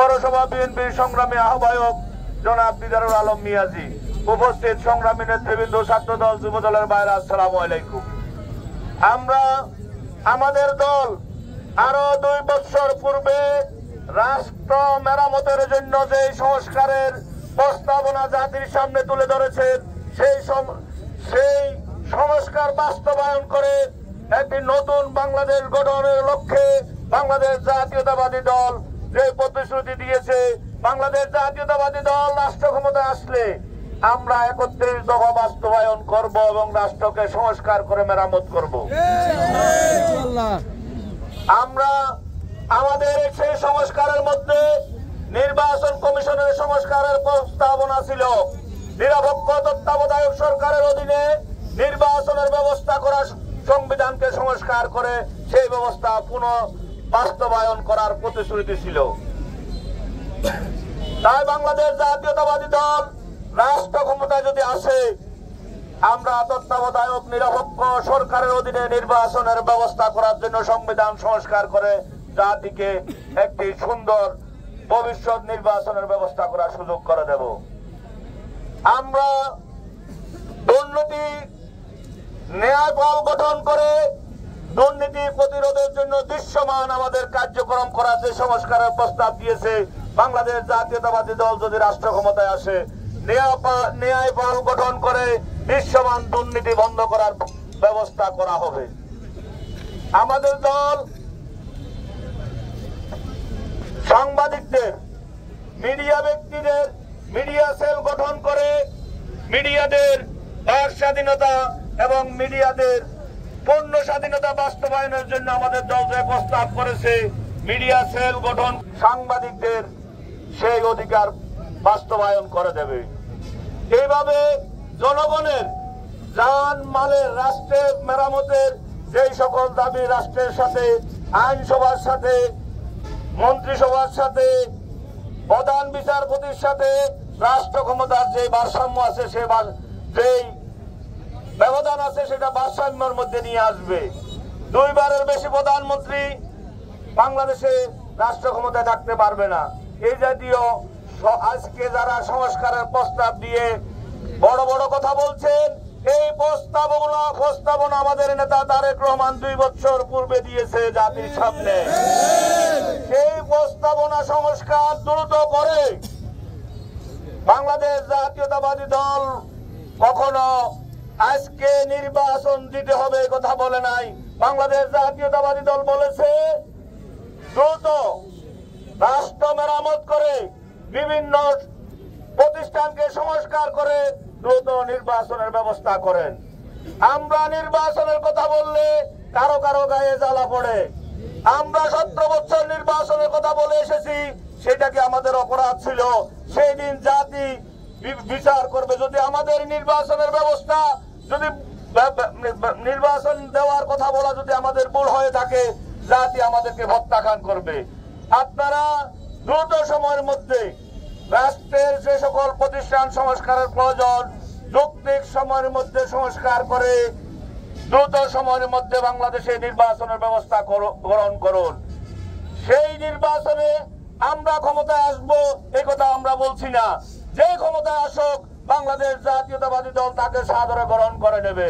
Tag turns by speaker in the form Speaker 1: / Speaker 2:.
Speaker 1: পৌরসভা বিএনপির সংগ্রামী আহ্বায়ক জনাব দিদারুল আলম মিয়াজি, উপস্থিত সংগ্রামী নেতৃবৃন্দ, ছাত্রদল, যুবদলের বাইরে, আসসালামু আলাইকুম। আমরা আমাদের দল আরো 2 বছর পূর্বে রাষ্ট্র মেরামতের জন্য যে সংস্কারের প্রস্তাবনা জাতির সামনে তুলে ধরেছেন, সেই সংস্কার বাস্তবায়ন করে একটি নতুন বাংলাদেশ গঠনের লক্ষ্যে বাংলাদেশ জাতীয়তাবাদী দল যে প্রতিশ্রুতি দিয়েছে, বাংলাদেশ জাতীয়তাবাদী দল রাষ্ট্র ক্ষমতায় আসলে আমরা 31 দফা বাস্তবায়ন করব এবং রাষ্ট্রকে সংস্কার করে মেরামত করব। আমরা আমাদের সেই সংস্কারের মধ্যে নির্বাচন কমিশনের সংস্কারের প্রস্তাবনা ছিল। নিরপেক্ষ তত্ত্বাবধায়ক সরকারের অধীনে নির্বাচনের ব্যবস্থা করা, সংবিধানকে সংস্কার করে সেই ব্যবস্থা পুনঃ বাস্তবায়ন করার প্রতিশ্রুতি ছিল। তাই বাংলাদেশ জাতীয়তাবাদী দল রাষ্ট্র ক্ষমতায় যদি আসে, আমরা তত্ত্বাবধায়ক নিরপেক্ষ সরকারের অধীনে নির্বাচনের ব্যবস্থা করার জন্য সংবিধান সংস্কার করে জাতিকে একটি সুন্দর ভবিষ্যৎ নির্বাচনের ব্যবস্থা করার সুযোগ করে দেব। আমরা দুর্নীতি ন্যায়পাল গঠন করে দুর্নীতি প্রতিরোধের জন্য দৃশ্যমান আমাদের কার্যক্রম করার যে সংস্কারের প্রস্তাব দিয়েছে, বাংলাদেশ জাতীয়তাবাদী দল যদি রাষ্ট্র ক্ষমতায় আসে, ন্যায়পাল গঠন করে দৃশ্যমান দুর্নীতি বন্ধ করার ব্যবস্থা করা হবে। আমাদের দল সাংবাদিকদের, মিডিয়া ব্যক্তিদের মিডিয়া সেল গঠন করে মিডিয়াদের বাক স্বাধীনতা এবং মিডিয়াদের পূর্ণ স্বাধীনতা বাস্তবায়নের জন্য আমাদের দল যে প্রস্তাব করেছে, মিডিয়া সেল গঠন সাংবাদিকদের সেই অধিকার বাস্তবায়ন করে দেবে। এইভাবে জনগণের জান মালের, রাষ্ট্রের মেরামতের যেই সকল দাবি রাষ্ট্রের সাথে, আইনসভার সাথে, মন্ত্রিসভার সাথে, প্রধান বিচারপতির সাথে রাষ্ট্র ক্ষমতার যে ভারসাম্য আছে, যেই ব্যবধান আছে, সেটা ভারসাম্যের মধ্যে নিয়ে আসবে। 2 বারের বেশি প্রধানমন্ত্রী বাংলাদেশে রাষ্ট্র ক্ষমতায় থাকতে পারবে না। এই জাতীয় আজকে যারা সংস্কারের প্রস্তাব দিয়ে বড় বড় কথা বলছেন, এই প্রস্তাবনা আমাদের নেতা তারেক রহমান 2 বছর পূর্বে দিয়েছে জাতির সামনে। সেই প্রস্তাবনা সংস্কার দ্রুত করে বাংলাদেশ জাতীয়তাবাদী দল কখনো আজকে নির্বাচন দিতে হবে কথা বলে নাই। বাংলাদেশ জাতীয়তাবাদী দল বলেছে দ্রুত রাষ্ট্র মেরামত করে বিভিন্ন প্রতিষ্ঠানকে সংস্কার করে দ্রুত নির্বাচনের ব্যবস্থা করেন। আমরা নির্বাচনের কথা বললে কারো কারো গায়ে জ্বালা পড়ে। আমরা 17 বছর নির্বাচনের কথা বলে এসেছি, সেটা কি আমাদের অপরাধ ছিল? সেই দিন জাতি বিচার করবে। যদি আমাদের নির্বাচনের ব্যবস্থা, যদি নির্বাচন দেওয়ার কথা বলা যদি আমাদের ভুল হয়ে থাকে, জাতি আমাদেরকে প্রত্যাখ্যান করবে। আপনারা দ্রুত সময়ের মধ্যে রাষ্ট্রের যে সকল প্রতিষ্ঠান সংস্কারের প্রয়োজন, যৌক্তিক সময়ের মধ্যে সংস্কার করে দ্রুত সময়ের মধ্যে বাংলাদেশে নির্বাচনের ব্যবস্থা গ্রহণ করুন। সেই নির্বাচনে আমরা ক্ষমতায় আসবো এই কথা আমরা বলছি না। যে ক্ষমতায় আসুক, বাংলাদেশ জাতীয়তাবাদী দল তাকে সাদরে গ্রহণ করে নেবে।